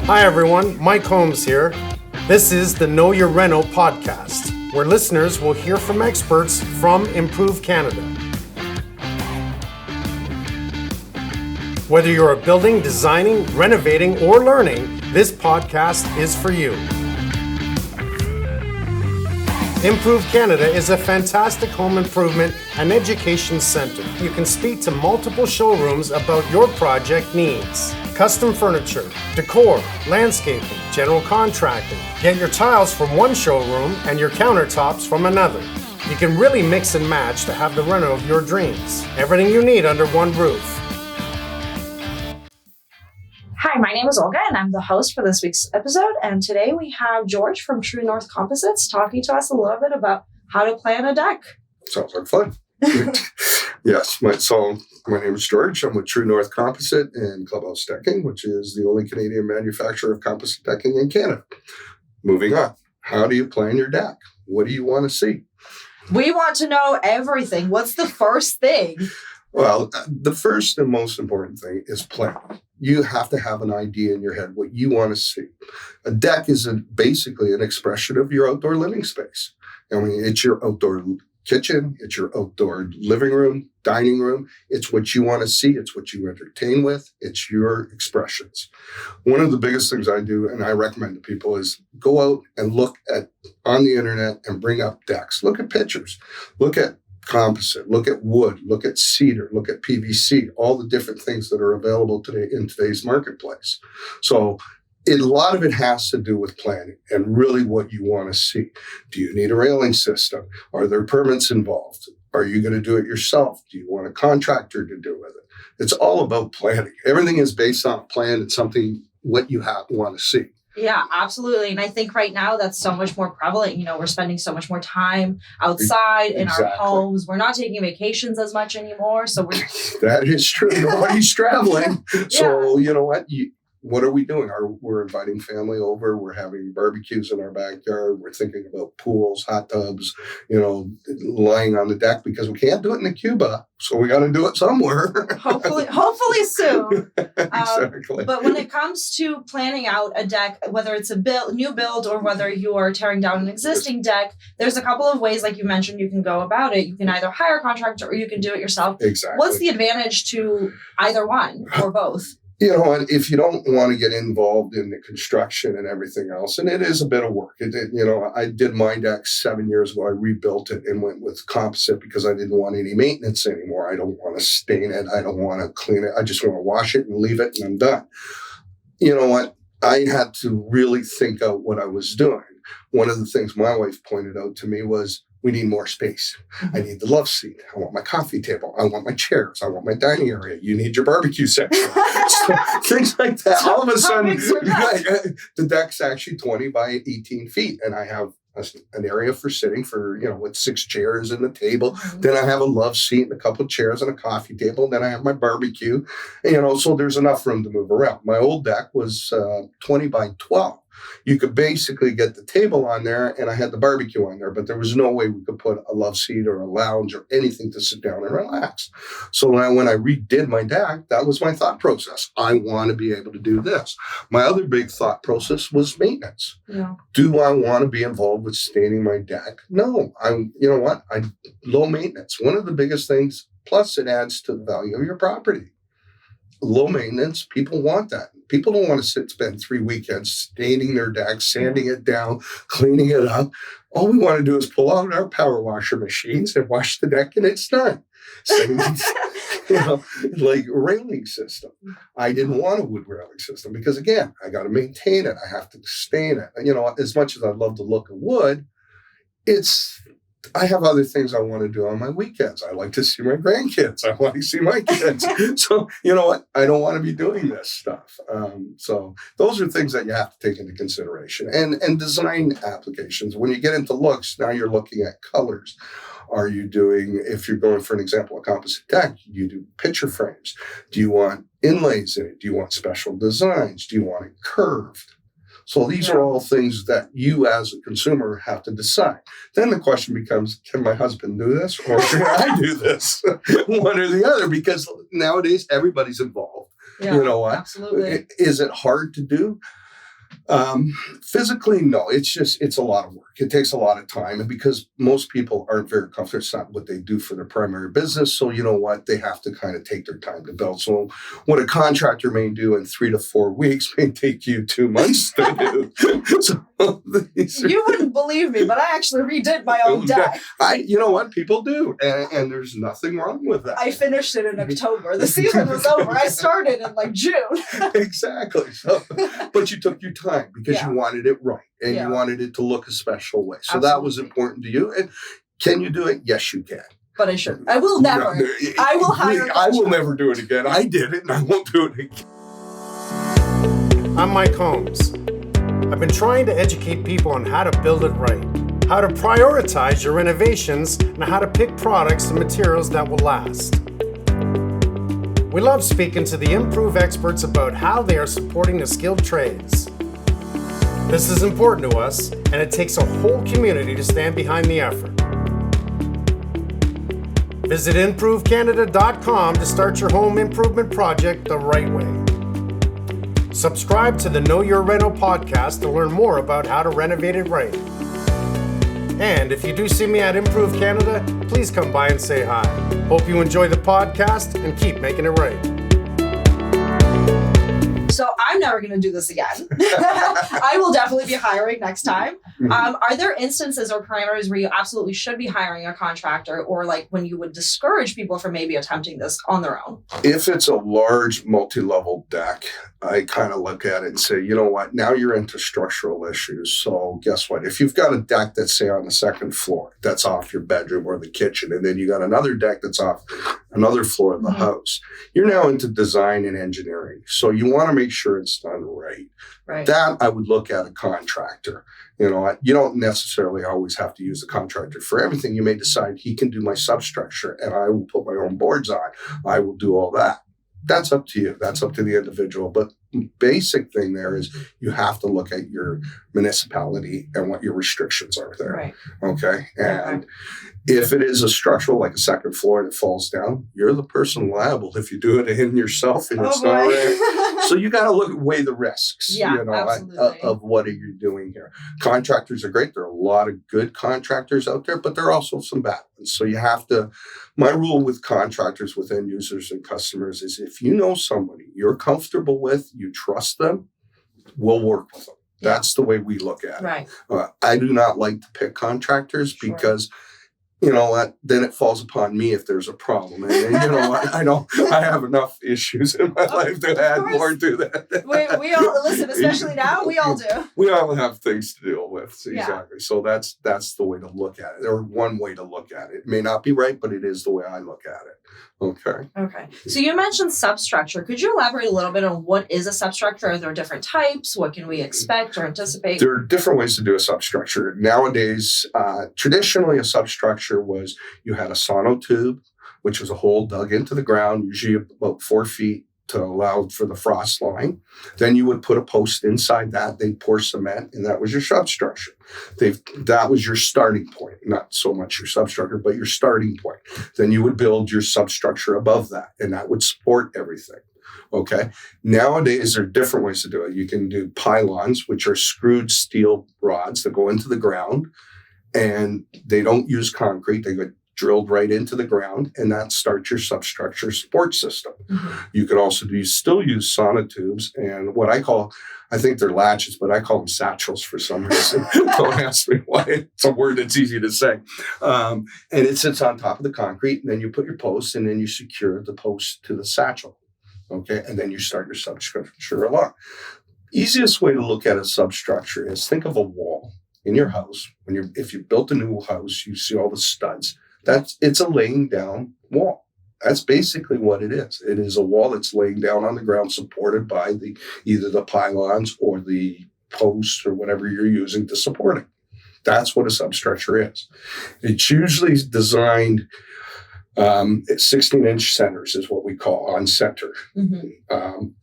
Hi everyone, Mike Holmes here. This is the Know Your Reno podcast, where listeners will hear from experts from Improve Canada. Whether you're building, designing, renovating, or learning, this podcast is for you. Improve Canada is a fantastic home improvement and education center. You can speak to multiple showrooms about your project needs. Custom furniture, decor, landscaping, general contracting. Get your tiles from one showroom and your countertops from another. You can really mix and match to have the reno of your dreams. Everything you need under one roof. Hi, my name is Olga and I'm the host for this week's episode. And today we have George from TruNorth Composites talking to us a little bit about how to plan a deck. Sounds like fun. Yes, my name is George. I'm with TruNorth Composite and Clubhouse Decking, which is the only Canadian manufacturer of composite decking in Canada. Moving on. How do you plan your deck? What do you want to see? We want to know everything. What's the first thing? Well, the first and most important thing is planning. You have to have an idea in your head what you want to see. A deck is basically an expression of your outdoor living space. I mean, it's your outdoor kitchen, it's your outdoor living room, dining room. It's what you want to see. It's what you entertain with. It's your expressions. One of the biggest things I do, and I recommend to people, is go out and look at on the internet and bring up decks. Look at pictures. Look at composite, look at wood, look at cedar, look at PVC, all the different things that are available today in today's marketplace. So a lot of it has to do with planning and really what you want to see. Do you need a railing system? Are there permits involved? Are you going to do it yourself? Do you want a contractor to do with it? It's all about planning. Everything is based on a plan and something what you want to see. Yeah, absolutely. And I think right now that's so much more prevalent. You know, we're spending so much more time outside in our homes. We're not taking vacations as much anymore. So That is true. Nobody's traveling. So you know what are we doing? We're inviting family over. We're having barbecues in our backyard. We're thinking about pools, hot tubs, lying on the deck because we can't do it in Cuba. So we got to do it somewhere. Hopefully soon. Exactly. But when it comes to planning out a deck, whether it's a new build or whether you are tearing down an existing deck, there's a couple of ways, like you mentioned, you can go about it. You can either hire a contractor or you can do it yourself. Exactly. What's the advantage to either one or both? And if you don't want to get involved in the construction and everything else, and it is a bit of work. I did my deck 7 years ago. I rebuilt it and went with composite because I didn't want any maintenance anymore. I don't want to stain it. I don't want to clean it. I just want to wash it and leave it and I'm done. You know what? I had to really think out what I was doing. One of the things my wife pointed out to me was, we need more space. I need the love seat. I want my coffee table. I want my chairs. I want my dining area. You need your barbecue section. So, things like that. All of a sudden, the deck's actually 20 by 18 feet. And I have an area for sitting for, with 6 chairs and a table. Mm-hmm. Then I have a love seat and a couple of chairs and a coffee table. Then I have my barbecue. So there's enough room to move around. My old deck was 20 by 12. You could basically get the table on there and I had the barbecue on there, but there was no way we could put a love seat or a lounge or anything to sit down and relax. So when I redid my deck, that was my thought process. I want to be able to do this. My other big thought process was maintenance. Yeah. Do I want to be involved with staining my deck? No, low maintenance. One of the biggest things, plus it adds to the value of your property. Low maintenance, people want that. People don't want to spend 3 weekends staining their deck, sanding it down, cleaning it up. All we want to do is pull out our power washer machines and wash the deck and it's done. Same, like railing system. I didn't want a wood railing system because, again, I got to maintain it. I have to stain it. As much as I love the look of wood, I have other things I want to do on my weekends. I like to see my grandkids. I want to see my kids. So, you know what? I don't want to be doing this stuff. So those are things that you have to take into consideration. And design applications. When you get into looks, now you're looking at colors. Are you doing, if you're going for an example, a composite deck, you do picture frames. Do you want inlays in it? Do you want special designs? Do you want it curved? So these are all things that you as a consumer have to decide. Then the question becomes, can my husband do this or can I do this? One or the other, because nowadays everybody's involved. Yeah, you know what? Absolutely. Is it hard to do? Physically, no, it's a lot of work. It takes a lot of time. And because most people aren't very comfortable, it's not what they do for their primary business. So you know what? They have to kind of take their time to build. So what a contractor may do in 3 to 4 weeks may take you 2 months to do. So you wouldn't believe me, but I actually redid my own deck. You know what? People do. And there's nothing wrong with that. I finished it in October. The season was over. I started in like June. Exactly. So, but you took your time because you wanted it right and you wanted it to look a special way. So that was important to you. And can you do it? Yes, you can. But I shouldn't. I will never. I will hire. I will never do it again. I did it and I won't do it again. I'm Mike Holmes. I've been trying to educate people on how to build it right, how to prioritize your renovations, and how to pick products and materials that will last. We love speaking to the Improve experts about how they are supporting the skilled trades. This is important to us, and it takes a whole community to stand behind the effort. Visit improvecanada.com to start your home improvement project the right way. Subscribe to the Know Your Reno podcast to learn more about how to renovate it right. And if you do see me at Improve Canada, please come by and say hi. Hope you enjoy the podcast and keep making it right. So I'm never going to do this again. I will definitely be hiring next time. Are there instances or parameters where you absolutely should be hiring a contractor, or like when you would discourage people from maybe attempting this on their own? If it's a large multi-level deck, I kind of look at it and say, you know what, now you're into structural issues. So guess what? If you've got a deck that's, say, on the second floor, that's off your bedroom or the kitchen, and then you got another deck that's off another floor of the house, you're now into design and engineering. So you want to make sure it's done right. That I would look at a contractor. You know, you don't necessarily always have to use a contractor for everything. You may decide he can do my substructure and I will put my own boards on. I will do all that. That's up to you. That's up to the individual. But basic thing there is you have to look at your municipality and what your restrictions are there. Right. Okay. And if it is a structural, like a second floor, and it falls down, you're the person liable if you do it in yourself and it's not right. So you got to weigh the risks, of what are you doing here. Contractors are great. There are a lot of good contractors out there, but there are also some bad ones. So you have to, my rule with contractors, with end users and customers is if you know somebody you're comfortable with, you trust them, we'll work with them. That's the way we look at it. Right. I do not like to pick contractors because you know what? Then it falls upon me if there's a problem. And you know what? I have enough issues in my life to add more to that. We all listen, especially now. We all do. We all have things to deal with. So exactly. So that's the way to look at it, or one way to look at it. It may not be right, but it is the way I look at it. Okay. So you mentioned substructure. Could you elaborate a little bit on what is a substructure? Are there different types? What can we expect or anticipate? There are different ways to do a substructure. Nowadays, traditionally a substructure was you had a sonotube, which was a hole dug into the ground, usually about 4 feet to allow for the frost line. Then you would put a post inside that. They'd pour cement, and that was your substructure. That was your starting point, not so much your substructure, but your starting point. Then you would build your substructure above that, and that would support everything. Okay. Nowadays, there are different ways to do it. You can do pylons, which are screwed steel rods that go into the ground, and they don't use concrete. They go drilled right into the ground, and that starts your substructure support system. You could also still use sonotubes, and what I think they're latches, but I call them satchels for some reason. Don't ask me why. It's a word that's easy to say. And it sits on top of the concrete, and then you put your posts, and then you secure the post to the satchel. Okay, and then you start your substructure along. Easiest way to look at a substructure is think of a wall in your house. If you built a new house, you see all the studs. It's a laying down wall. That's basically what it is. It is a wall that's laying down on the ground, supported by either the pylons or the posts or whatever you're using to support it. That's what a substructure is. It's usually designed 16-inch centers is what we call on center.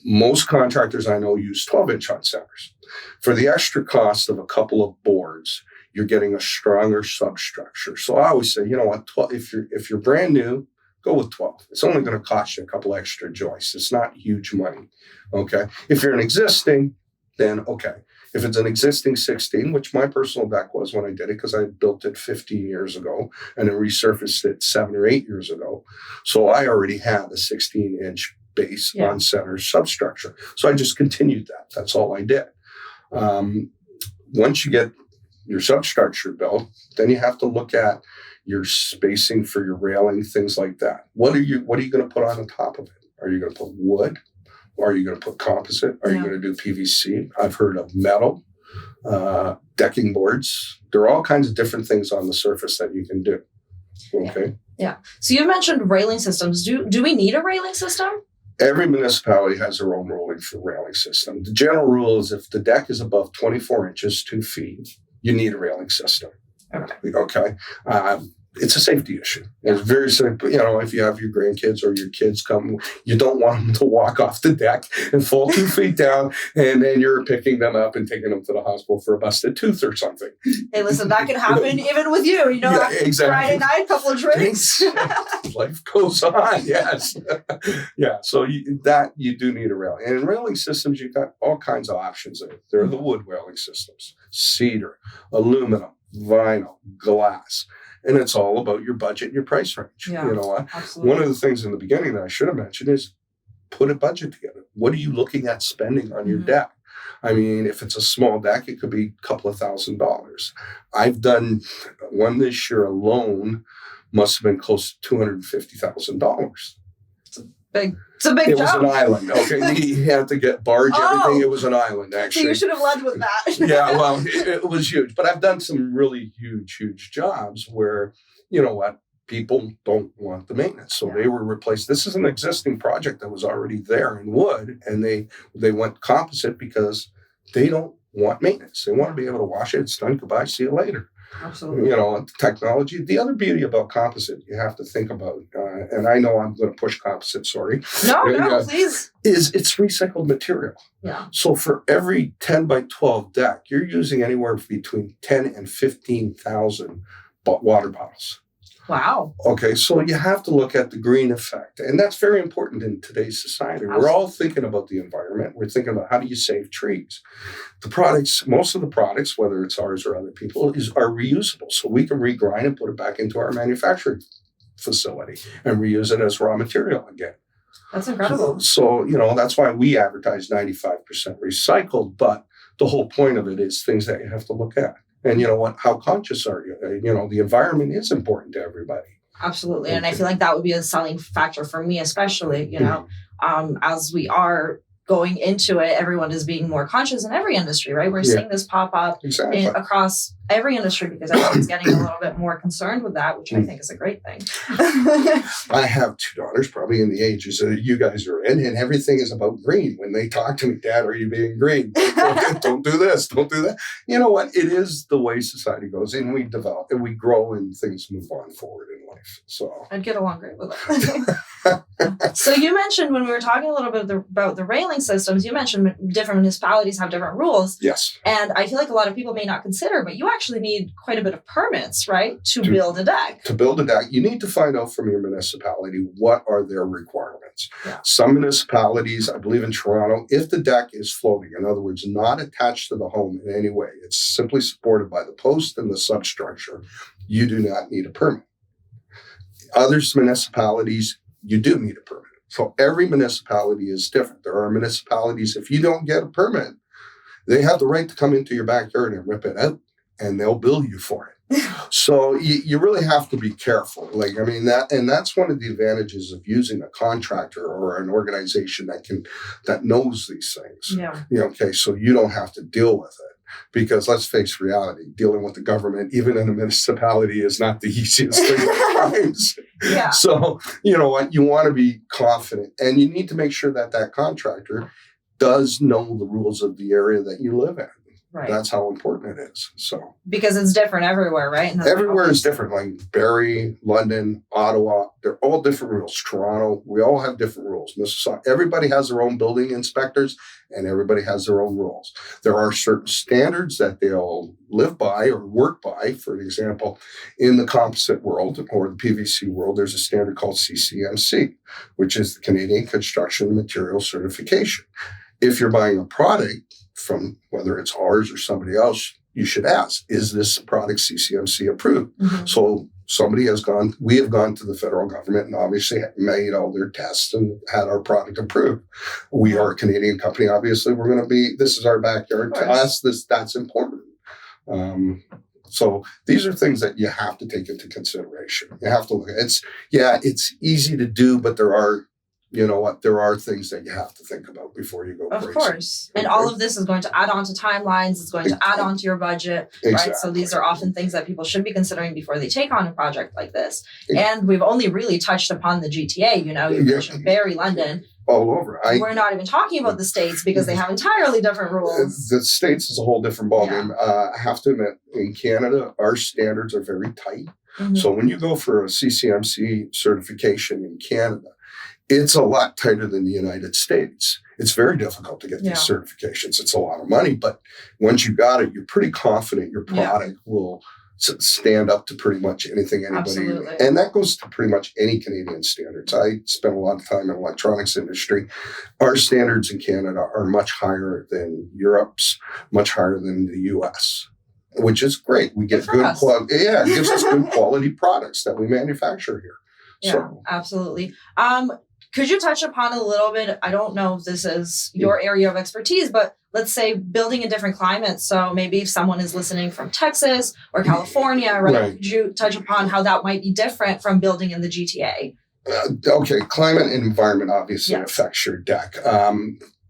Most contractors I know use 12-inch on centers. For the extra cost of a couple of boards, you're getting a stronger substructure. So I always say, you know what, if you're brand new, go with 12. It's only going to cost you a couple extra joists. It's not huge money. Okay. If you're an existing, then okay. If it's an existing 16, which my personal deck was when I did it, because I built it 15 years ago and then resurfaced it 7 or 8 years ago. So I already had a 16-inch base on center substructure. So I just continued that. That's all I did. Once you get your substructure built, then you have to look at your spacing for your railing, things like that. What are you going to put on the top of it? Are you going to put wood? Or are you going to put composite? Are you going to do PVC? I've heard of metal, decking boards. There are all kinds of different things on the surface that you can do. Okay. Yeah. So you mentioned railing systems. Do we need a railing system? Every municipality has their own railing system. The general rule is if the deck is above 24 inches, 2 feet, you need a railing system. Okay. It's a safety issue. It's very simple. If you have your grandkids or your kids come, you don't want them to walk off the deck and fall 2 feet down, and then you're picking them up and taking them to the hospital for a busted tooth or something. Hey, listen, that can happen even with you. Exactly. Friday night, couple of drinks. Life goes on. Yes. So you do need a railing. And in railing systems, you've got all kinds of options in it. There are the wood railing systems, cedar, aluminum, vinyl, glass. And it's all about your budget and your price range. Yeah, you know what? Absolutely. One of the things in the beginning that I should have mentioned is put a budget together. What are you looking at spending on your deck? I mean, if it's a small deck, it could be a couple of $1,000s. I've done one this year alone, must have been close to $250,000. It's a big It job. was an island. Okay, he had to get barge, everything. It was an island, actually. So you should have led with that. Yeah, well, it was huge. But I've done some really huge jobs where, people don't want the maintenance. So they were replaced. This is an existing project that was already there in wood, and they went composite because they don't want maintenance. They want to be able to wash it. It's done. Goodbye. See you later. Absolutely. Technology. The other beauty about composite you have to think about, and I know I'm going to push composite, sorry. No, please. Is it's recycled material. Yeah. So for every 10 by 12 deck, you're using anywhere between 10 and 15,000 water bottles. Wow. Okay, so you have to look at the green effect. And that's very important in today's society. Absolutely. We're all thinking about the environment. We're thinking about how do you save trees. Most of the products, whether it's ours or other people, are reusable. So we can regrind and put it back into our manufacturing facility and reuse it as raw material again. That's incredible. So that's why we advertise 95% recycled. But the whole point of it is things that you have to look at. And you know what? How conscious are you? The environment is important to everybody. Absolutely. And I feel like that would be a selling factor for me, especially, as we are going into it, everyone is being more conscious in every industry, right? We're seeing this pop up across every industry because everyone's getting a little bit more concerned with that, which I think is a great thing. I have 2 daughters, probably in the ages that you guys are in, and everything is about green. When they talk to me, Dad, are you being green? Don't do this, don't do that. You know what? It is the way society goes, and we develop, and we grow, and things move on forward in life. So I'd get along great with it. So you mentioned when we were talking a little bit about the railing systems, you mentioned different municipalities have different rules. Yes. And I feel like a lot of people may not consider, but you actually need quite a bit of permits, right? To build a deck. To build a deck, you need to find out from your municipality what are their requirements. Yeah. Some municipalities, I believe in Toronto, if the deck is floating, in other words, not attached to the home in any way, it's simply supported by the post and the substructure, you do not need a permit. Other municipalities, you do need a permit. So every municipality is different. There are municipalities, if you don't get a permit, they have the right to come into your backyard and rip it out, and they'll bill you for it. So you really have to be careful. That's one of the advantages of using a contractor or an organization that knows these things. Yeah. Okay, so you don't have to deal with it. Because let's face reality, dealing with the government, even in a municipality, is not the easiest thing at times. Yeah. So, you know what? You want to be confident, and you need to make sure that contractor does know the rules of the area that you live in. Right. That's how important it is. So because it's different everywhere, right? Everywhere is different. Like Barrie, London, Ottawa, they're all different rules. Toronto, we all have different rules. Mississauga, everybody has their own building inspectors, and everybody has their own rules. There are certain standards that they'll live by or work by. For example, in the composite world or the PVC world, there's a standard called CCMC, which is the Canadian Construction Material Certification. If you're buying a product from whether it's ours or somebody else, you should ask, is this product CCMC approved? Mm-hmm. So we have gone to the federal government and obviously made all their tests and had our product approved. We are a Canadian company. Obviously, this is our backyard. To us, that's important. So these are things that you have to take into consideration. You have to look at it. It's easy to do, but there are things that you have to think about before you go crazy. Of course. And all of this is going to add on to timelines. It's going to add on to your budget, exactly. right? So these are often things that people should be considering before they take on a project like this. And we've only really touched upon the GTA, you mentioned Barrie, London. All over. We're not even talking about the States because they have entirely different rules. The States is a whole different ballgame. Yeah. I have to admit, in Canada, our standards are very tight. Mm-hmm. So when you go for a CCMC certification in Canada, it's a lot tighter than the United States. It's very difficult to get these certifications. It's a lot of money, but once you got it, you're pretty confident your product will stand up to pretty much anything anybody. Absolutely. And that goes to pretty much any Canadian standards. I spent a lot of time in the electronics industry. Our standards in Canada are much higher than Europe's, much higher than the US, which is great. We get good quality. Yeah, it gives us good quality products that we manufacture here. Yeah, absolutely. Could you touch upon a little bit, I don't know if this is your area of expertise, but let's say building in different climates. So maybe if someone is listening from Texas or California, right? Could you touch upon how that might be different from building in the GTA? Okay, climate and environment obviously affects your deck.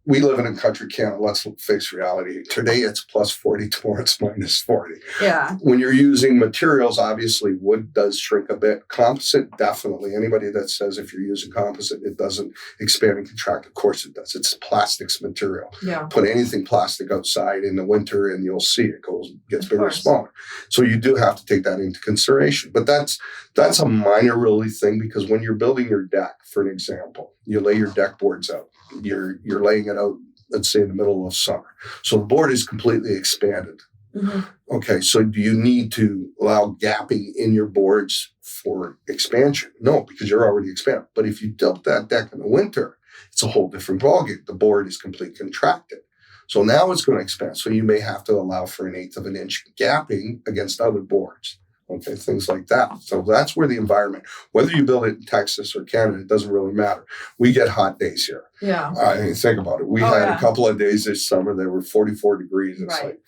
We live in a country, Canada. Let's face reality. Today it's plus 40, tomorrow it's minus 40. Yeah. When you're using materials, obviously wood does shrink a bit. Composite, definitely. Anybody that says if you're using composite, it doesn't expand and contract, of course it does. It's plastics material. Yeah. Put anything plastic outside in the winter and you'll see it gets bigger or smaller. So you do have to take that into consideration. But that's a minor really thing, because when you're building your deck, for an example, you lay your deck boards out. You're laying it out, let's say in the middle of summer. So the board is completely expanded. Mm-hmm. Okay, so do you need to allow gapping in your boards for expansion? No, because you're already expanded. But if you tilt that deck in the winter, it's a whole different ballgame. The board is completely contracted. So now it's going to expand. So you may have to allow for 1/8 of an inch gapping against other boards. Okay, things like that. So that's where the environment, whether you build it in Texas or Canada, it doesn't really matter. We get hot days here. Yeah. Think about it. We had a couple of days this summer that were 44 degrees. It's like,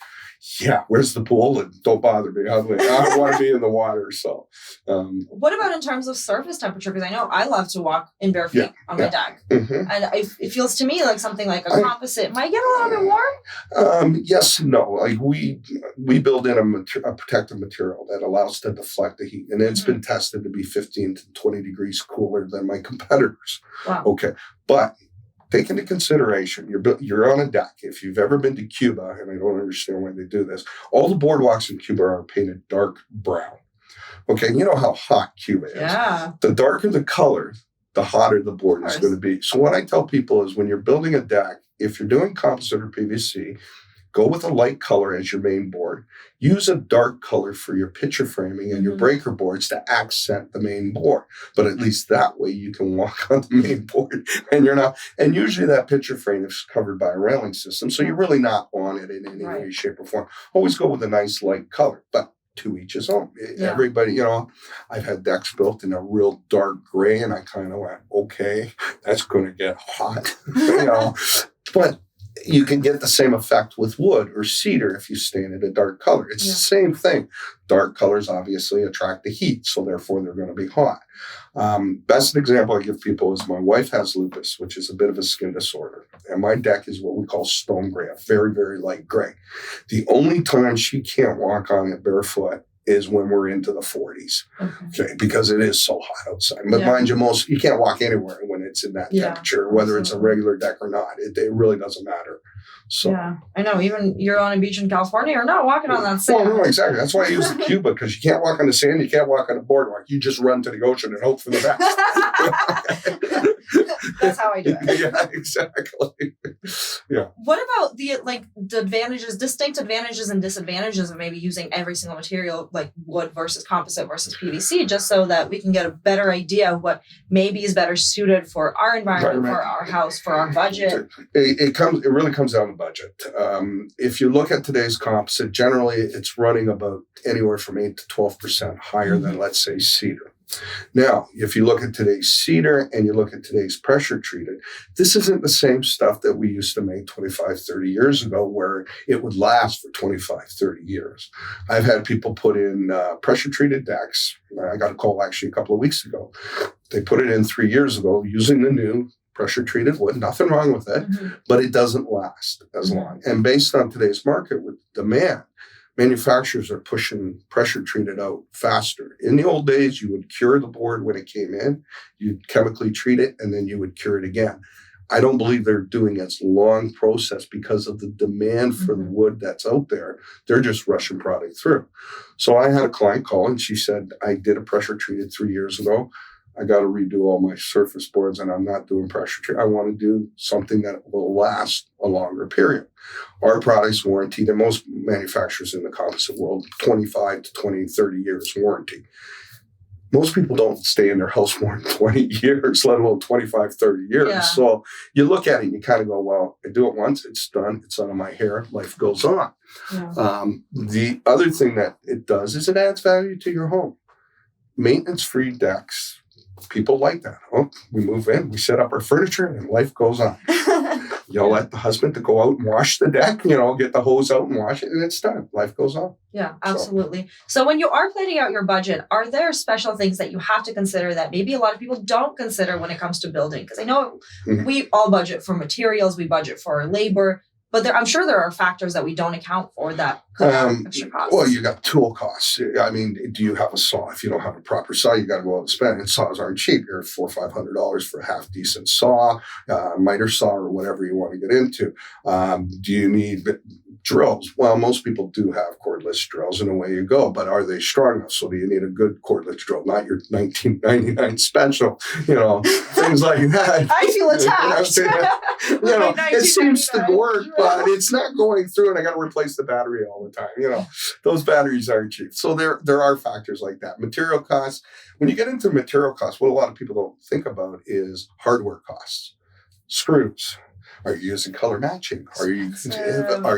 where's the pool? And don't bother me. I don't want to be in the water. So, what about in terms of surface temperature? Because I know I love to walk in bare feet on my deck, and it feels to me like something like a composite might get a little bit warm. Yes, no. Like we build in a protective material that allows to deflect the heat, and it's been tested to be 15 to 20 degrees cooler than my competitors. Wow. Okay, but take into consideration, you're on a deck. If you've ever been to Cuba, and I don't understand why they do this, all the boardwalks in Cuba are painted dark brown. Okay, you know how hot Cuba is. Yeah. The darker the color, the hotter the board is going to be. So what I tell people is when you're building a deck, if you're doing composite or PVC, go with a light color as your main board. Use a dark color for your picture framing and your breaker boards to accent the main board. But at least that way you can walk on the main board and you're not. And usually that picture frame is covered by a railing system. So you're really not on it in any way, shape, or form. Always go with a nice light color, but to each his own. Yeah. Everybody, I've had decks built in a real dark gray and I kind of went, okay, that's going to get hot, but you can get the same effect with wood or cedar if you stain it a dark color. It's the same thing. Dark colors obviously attract the heat, so therefore they're going to be hot. Best example I give people is my wife has lupus, which is a bit of a skin disorder. And my deck is what we call stone gray, a very, very light gray. The only time she can't walk on it barefoot is when we're into the 40s, because it is so hot outside. But mind you, you can't walk anywhere when it's in that temperature, whether it's a regular deck or not. It really doesn't matter. So I know. Even you're on a beach in California, you're not walking on that sand. Well, no, exactly. That's why I use Cuba, because you can't walk on the sand, you can't walk on a boardwalk. You just run to the ocean and hope for the best. That's how I do it. Yeah, exactly. Yeah. What about the distinct advantages and disadvantages of maybe using every single material like wood versus composite versus PVC, just so that we can get a better idea of what maybe is better suited for our environment, for our house, for our budget? It really comes down to budget. If you look at today's composite, generally it's running about anywhere from 8 to 12% higher than, let's say, cedar. Now, if you look at today's cedar and you look at today's pressure treated, this isn't the same stuff that we used to make 25, 30 years ago where it would last for 25, 30 years. I've had people put in pressure treated decks. I got a call actually a couple of weeks ago. They put it in 3 years ago using the new pressure treated wood, nothing wrong with it, but it doesn't last as long. And based on today's market with demand, manufacturers are pushing pressure treated out faster. In the old days, you would cure the board when it came in, you'd chemically treat it, and then you would cure it again. I don't believe they're doing as long process because of the demand for the wood that's out there. They're just rushing product through. So I had a client call and she said, I did a pressure treated 3 years ago. I got to redo all my surface boards and I'm not doing pressure treat. I want to do something that will last a longer period. Our product's warranted, and most manufacturers in the composite world, 25 to 20, 30 years warranty. Most people don't stay in their house more than 20 years, let alone 25, 30 years. Yeah. So you look at it and you kind of go, well, I do it once, it's done, it's out of my hair, life goes on. Yeah. The other thing that it does is it adds value to your home. Maintenance-free decks. People like that. Oh, we move in, we set up our furniture, and life goes on. You'll let the husband to go out and wash the deck, get the hose out and wash it, and it's done. Life goes on. Yeah, absolutely. So when you are planning out your budget, are there special things that you have to consider that maybe a lot of people don't consider when it comes to building? Because I know we all budget for materials, we budget for labor, but I'm sure there are factors that we don't account for that could have extra costs. Well, you got tool costs. I mean, do you have a saw? If you don't have a proper saw, you got to go out and spend. And saws aren't cheap. You're $400 or $500 for a half decent saw, miter saw, or whatever you want to get into. Do you need drills? Well, most people do have cordless drills, and away you go. But are they strong enough? So do you need a good cordless drill, not your 1999 special? Things like that. I feel attacked. It seems to work, but it's not going through, and I got to replace the battery all the time. Those batteries aren't cheap. So there are factors like that. Material costs. When you get into material costs, what a lot of people don't think about is hardware costs. Screws. Are you using color matching? Are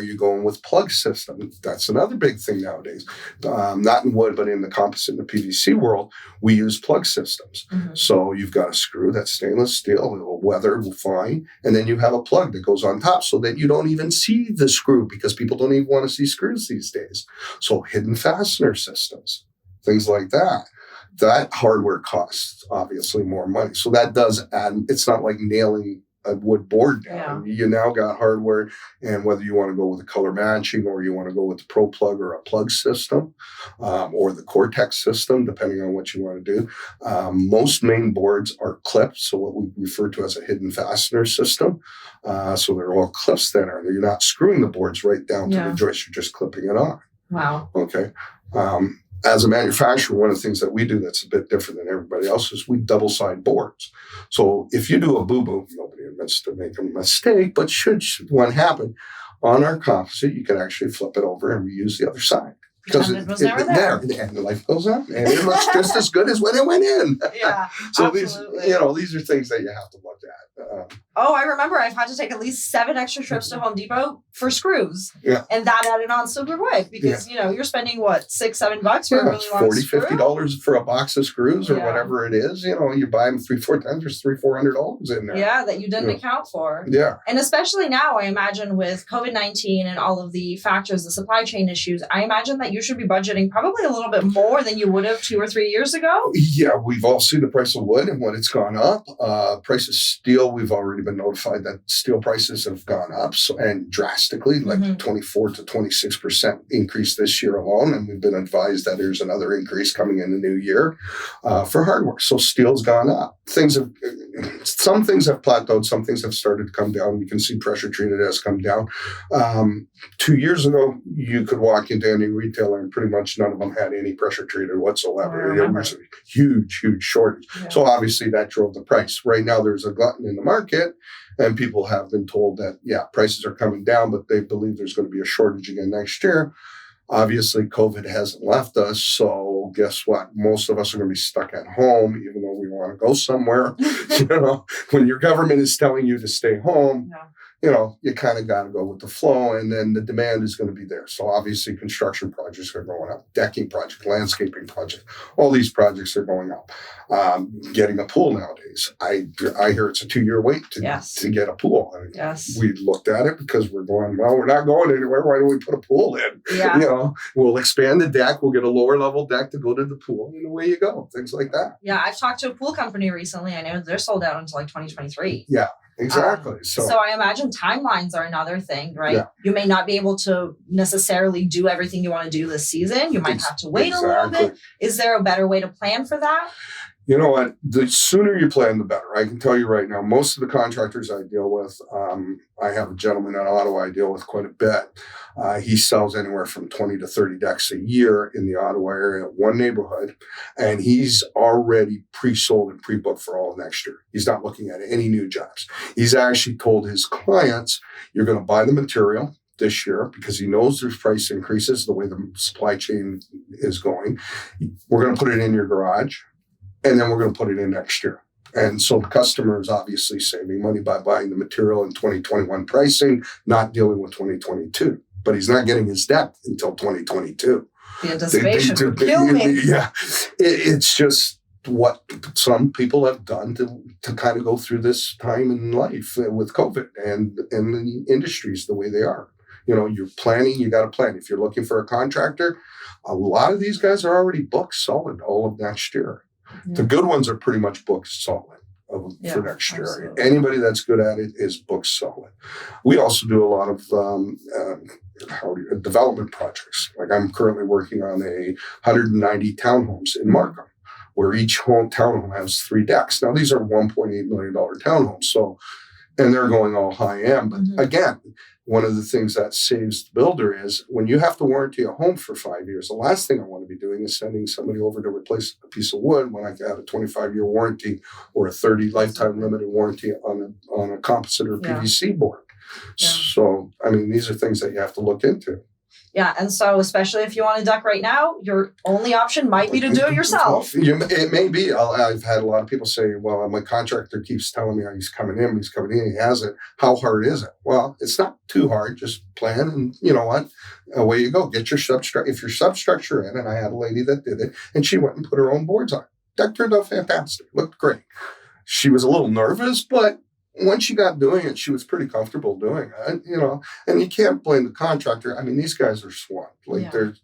you going with plug system? That's another big thing nowadays. Not in wood, but in the composite and the PVC world, we use plug systems. So you've got a screw that's stainless steel, it'll weather fine, and then you have a plug that goes on top so that you don't even see the screw because people don't even want to see screws these days. So hidden fastener systems, things like that. That hardware costs obviously more money. So that does add, it's not like nailing a wood board down. Yeah. You now got hardware, and whether you want to go with a color matching or you want to go with the Pro Plug or a plug system or the Cortex system, depending on what you want to do. Most main boards are clipped, so what we refer to as a hidden fastener system. So they're all clips then, or you're not screwing the boards right down to the joist, you're just clipping it on. Wow. Okay. As a manufacturer, one of the things that we do that's a bit different than everybody else is we double side boards. So if you do a boo-boo, nobody admits to make a mistake, but should one happen, on our composite, you can actually flip it over and reuse the other side. Because it was never there. And life goes on. And it looks just as good as when it went in. Yeah, so absolutely. these are things that you have to look at. I remember I've had to take at least 7 extra trips to Home Depot for screws. Yeah. And that added on super quick because, you're spending what, $6-7 for a really long screw? $40-$50 for a box of screws or whatever it is. You buy them 3-4 times, there's $300-$400 in there. Yeah, that you didn't account for. Yeah. And especially now, I imagine with COVID-19 and all of the factors, the supply chain issues, I imagine that you should be budgeting probably a little bit more than you would have 2 or 3 years ago. Yeah, we've all seen the price of wood and when it's gone up. Price of steel, we've already been notified that steel prices have gone up and drastically, like 24 to 26% increase this year alone. And we've been advised that there's another increase coming in the new year for hardware. So steel's gone up. Things have, some things have plateaued, some things have started to come down. You can see pressure treated has come down. 2 years ago, you could walk into any retailer and pretty much none of them had any pressure treated whatsoever. It was a huge, huge shortage. Yeah. So obviously that drove the price. Right now there's a glutton in the market and people have been told that, prices are coming down, but they believe there's going to be a shortage again next year. Obviously, COVID hasn't left us, so guess what? Most of us are going to be stuck at home, even though we want to go somewhere. When your government is telling you to stay home, you kind of got to go with the flow, and then the demand is going to be there. So obviously, construction projects are going up, decking projects, landscaping projects, all these projects are going up. Getting a pool nowadays, I hear it's a 2-year wait to get a pool. We looked at it because we're going, well, we're not going anywhere. Why don't we put a pool in? Yeah. We'll expand the deck. We'll get a lower level deck to go to the pool, and away you go. Things like that. Yeah, I've talked to a pool company recently. I know they're sold out until like 2023. Yeah. Exactly. So I imagine timelines are another thing, right? Yeah. You may not be able to necessarily do everything you want to do this season. You might have to wait a little bit. Is there a better way to plan for that? You know what? The sooner you plan, the better. I can tell you right now, most of the contractors I deal with, I have a gentleman in Ottawa I deal with quite a bit. He sells anywhere from 20 to 30 decks a year in the Ottawa area, one neighborhood, and he's already pre-sold and pre-booked for all of next year. He's not looking at any new jobs. He's actually told his clients, you're going to buy the material this year because he knows there's price increases, the way the supply chain is going. We're going to put it in your garage. And then we're going to put it in next year. And so the customer is obviously saving money by buying the material in 2021 pricing, not dealing with 2022. But he's not getting his deck until 2022. The anticipation would kill me. Yeah. It's just what some people have done to kind of go through this time in life with COVID and the industries the way they are. You're planning, you got to plan. If you're looking for a contractor, a lot of these guys are already booked solid all of next year. Yeah. The good ones are pretty much booked solid for next year. Absolutely. Anybody that's good at it is booked solid. We also do a lot of development projects. Like I'm currently working on 190 townhomes in Markham, where each townhome has 3 decks. Now these are $1.8 million townhomes, and they're going all high end. But again, one of the things that saves the builder is when you have to warranty a home for 5 years, the last thing I want to be doing is sending somebody over to replace a piece of wood when I can have a 25-year warranty or a 30 lifetime limited warranty on a composite or PVC board. Yeah. So, these are things that you have to look into. Yeah, and so especially if you want a deck right now, your only option might be to do it yourself. It may be. I've had a lot of people say, well, my contractor keeps telling me he's coming in, he has it. How hard is it? Well, it's not too hard. Just plan and you know what? Away you go. Get your substructure. If your substructure in, and I had a lady that did it, and she went and put her own boards on. Deck turned out fantastic. Looked great. She was a little nervous, but once she got doing it, she was pretty comfortable doing it, and you can't blame the contractor. These guys are swamped.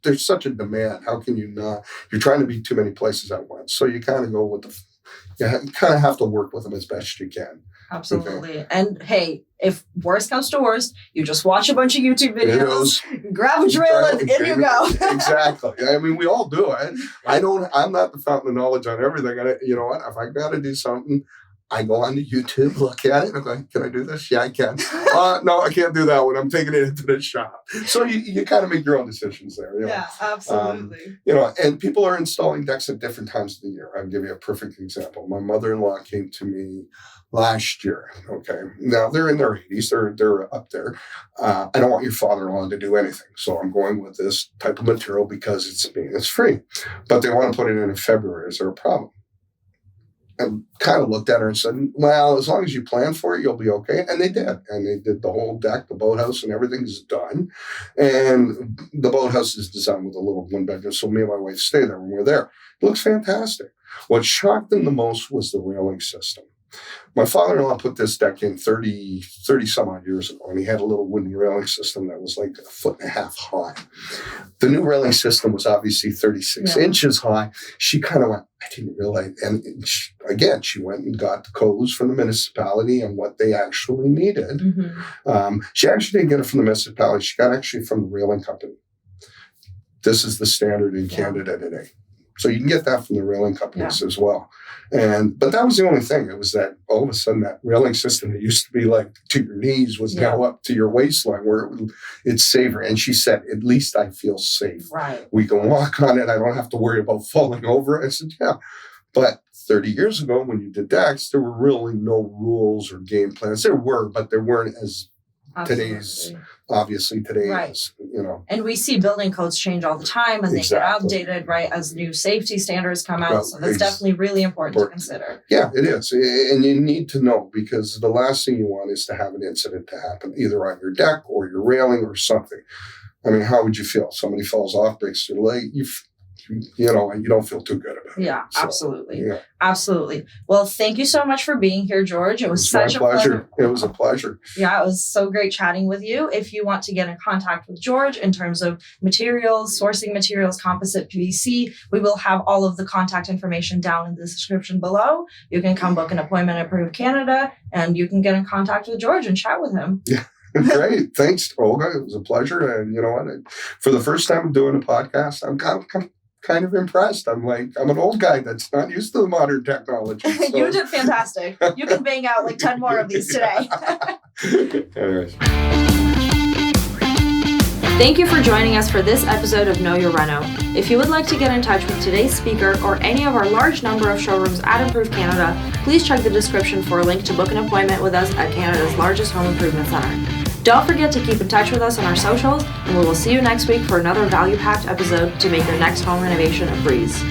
There's such a demand. How can you not? You're trying to be too many places at once. So you kind of go with you kind of have to work with them as best you can. Absolutely. Okay. And hey, if worst comes to worst, you just watch a bunch of YouTube videos, grab a drill, and in you go. Exactly. We all do it. I'm not the fountain of knowledge on everything. You know what? If I got to do something, I go on to YouTube, look at it, and I'm like, can I do this? Yeah, I can. No, I can't do that one. I'm taking it into the shop. So you kind of make your own decisions there. Yeah, absolutely. And people are installing decks at different times of the year. I'll give you a perfect example. My mother-in-law came to me last year. Okay. Now they're in their 80s. They're up there. I don't want your father-in-law to do anything. So I'm going with this type of material because it's free. But they want to put it in February. Is there a problem? And kind of looked at her and said, well, as long as you plan for it, you'll be okay. And they did. And they did the whole deck, the boathouse, and everything's done. And the boathouse is designed with a little 1-bedroom. So me and my wife stay there when we're there. It looks fantastic. What shocked them the most was the railing system. My father-in-law put this deck in 30 some odd years ago, and he had a little wooden railing system that was like 1.5 feet high. The new railing system was obviously 36 inches high. She kind of went, I didn't realize. And she went and got the codes from the municipality and what they actually needed. Mm-hmm. She actually didn't get it from the municipality. She got actually from the railing company. This is the standard in Canada today. So you can get that from the railing companies as well. But that was the only thing. It was that all of a sudden that railing system that used to be like to your knees was now up to your waistline where it's safer. And she said, at least I feel safe. Right. We can walk on it. I don't have to worry about falling over. I said, yeah. But 30 years ago when you did decks, there were really no rules or game plans. There were, but there weren't as today's, obviously today is, And we see building codes change all the time and they get outdated, right, as new safety standards come out. So that's definitely really important to consider. Yeah, it is. And you need to know, because the last thing you want is to have an incident to happen either on your deck or your railing or something. I mean, how would you feel? Somebody falls off, breaks their leg, you don't feel too good about it. Yeah, absolutely. Yeah. Absolutely. Well, thank you so much for being here, George. It was such a pleasure. It was a pleasure. Yeah, it was so great chatting with you. If you want to get in contact with George in terms of materials, sourcing materials, composite PVC, we will have all of the contact information down in the description below. You can come book an appointment at Approved Canada and you can get in contact with George and chat with him. Yeah. Great. Thanks, Olga. It was a pleasure. And you know what? For the first time doing a podcast, I'm kind of impressed. I'm an old guy that's not used to the modern technology. So. You did fantastic. You can bang out like 10 more of these today. Anyways. Thank you for joining us for this episode of Know Your Reno. If you would like to get in touch with today's speaker or any of our large number of showrooms at Approved Canada, please check the description for a link to book an appointment with us at Canada's largest home improvement center. Don't forget to keep in touch with us on our socials, and we will see you next week for another value-packed episode to make your next home renovation a breeze.